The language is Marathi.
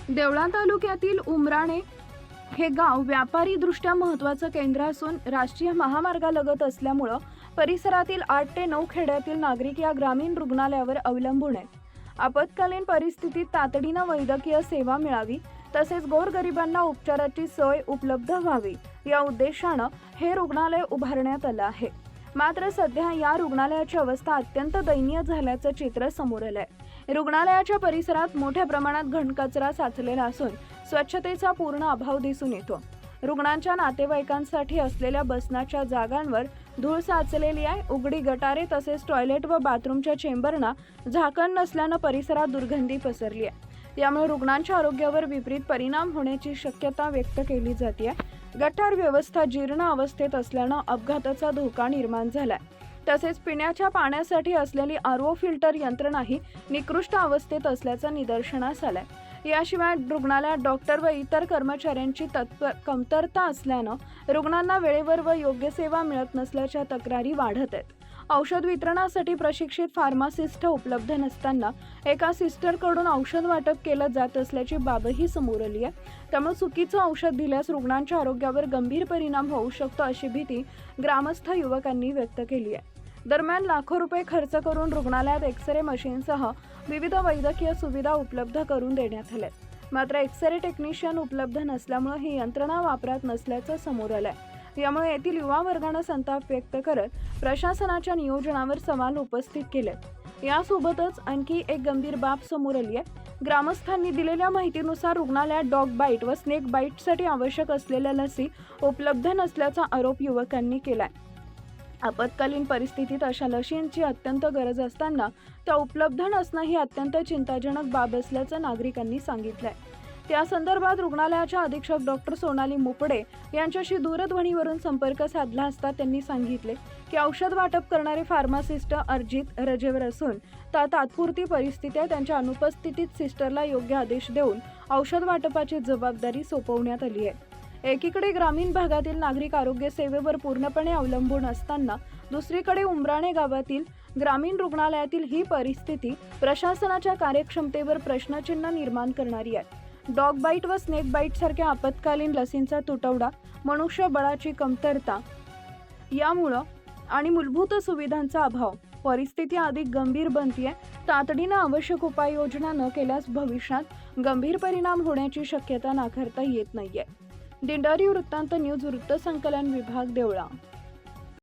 देवळा तालुक्यातील उमराणे हे गाव व्यापारीदृष्ट्या महत्त्वाचं केंद्र असून राष्ट्रीय महामार्गालगत असल्यामुळं परिसरातील 8 ते 9 खेड्यातील नागरिक या ग्रामीण रुग्णालयावर अवलंबून आहेत. आपत्कालीन परिस्थितीत तातडीनं वैद्यकीय सेवा मिळावी तसेच गोरगरिबांना उपचाराची सोय उपलब्ध व्हावी या उद्देशानं हे रुग्णालय उभारण्यात आलं आहे. मात्र सध्या या रुग्णालयाची अवस्था अत्यंत दयनीय झाल्याचं चित्र समोर आलंय. रुग्णालयाच्या परिसरात मोठ्या प्रमाणात घनकचरा साचलेला असून स्वच्छतेचा पूर्ण अभाव दिसून येतो. रुग्णांच्या नातेवाईकांसाठी असलेल्या बसण्याच्या जागांवर धूळ साचलेली आहे. उघडी गटारे तसेच टॉयलेट व बाथरूमच्या चेंबरना झाकण नसल्यानं परिसरात दुर्गंधी पसरली आहे. यामुळे रुग्णांच्या आरोग्यावर विपरीत परिणाम होण्याची शक्यता व्यक्त केली जाते. गटार व्यवस्था जीर्ण अवस्थेत असल्यानं अपघाताचा धोका निर्माण झालाय. तसेच पिण्याच्या पाण्यासाठी असलेली आरओ फिल्टर यंत्रणाही निकृष्ट अवस्थेत असल्याचं निदर्शनास आलंय. याशिवाय रुग्णालयात डॉक्टर व इतर कर्मचाऱ्यांची कमतरता असल्यानं रुग्णांना वेळेवर व योग्य सेवा मिळत नसल्याच्या तक्रारी वाढत आहेत. औषध वितरणासाठी प्रशिक्षित फार्मासिस्ट उपलब्ध नसताना एका सिस्टरकडून औषध वाटप केलं जात असल्याची बाबही समोर आली आहे. त्यामुळे चुकीचं औषध दिल्यास रुग्णांच्या आरोग्यावर गंभीर परिणाम होऊ शकतो अशी भीती ग्रामस्थ युवकांनी व्यक्त केली आहे. दरम्यान लाखो रुपये खर्च करून रुग्णालयात एक्सरे मशीनसह विविध वैद्यकीय सुविधा उपलब्ध करून देण्यात आल्या. मात्र एक्सरे टेक्निशियन उपलब्ध नसल्यामुळे ही यंत्रणा वापरात नसल्याचं समोर आलंय. यामुळे येथील युवा वर्गानं संताप व्यक्त करत प्रशासनाच्या नियोजनावर सवाल उपस्थित केलेत. यासोबतच आणखी एक गंभीर बाब समोर आली आहे. ग्रामस्थांनी दिलेल्या माहितीनुसार रुग्णालयात डॉग बाईट व स्नेक बाईटसाठी आवश्यक असलेल्या लसी उपलब्ध नसल्याचा आरोप युवकांनी केलाय. आपत्कालीन परिस्थितीत अशा लशींची अत्यंत गरज असताना त्या उपलब्ध नसणं ही अत्यंत चिंताजनक बाब असल्याचं नागरिकांनी सांगितलंय. त्या संदर्भात रुग्णालयाच्या अधीक्षक डॉक्टर सोनाली मुपडे यांच्याशी दूरध्वनीवरून संपर्क साधला असता त्यांनी सांगितले की औषध वाटप करणारे फार्मासिस्ट अर्जित रजेवर असून तात्पुरती परिस्थिती आहे. त्यांच्या अनुपस्थितीत सिस्टरला योग्य आदेश देऊन औषध वाटपाची जबाबदारी सोपवण्यात आली आहे. एकीकडे ग्रामीण भागातील नागरिक आरोग्य सेवेवर पूर्णपणे अवलंबून असताना दुसरीकडे उमराणे गावातील ग्रामीण रुग्णालयातील ही परिस्थिती प्रशासनाच्या कार्यक्षमतेवर प्रश्नचिन्ह निर्माण करणारी आहे. डॉग बाईट व स्नेक बाईट सारख्या आपत्कालीन लसींचा तुटवडा, मनुष्यबळाची कमतरता यामुळं आणि मूलभूत सुविधांचा अभाव परिस्थिती अधिक गंभीर बनतीये. तातडीनं आवश्यक उपाययोजना न केल्यास भविष्यात गंभीर परिणाम होण्याची शक्यता नाकारता येत नाहीये. दिंडोरी वृत्तांत न्यूज वृत्तसंकलन विभाग देवळा.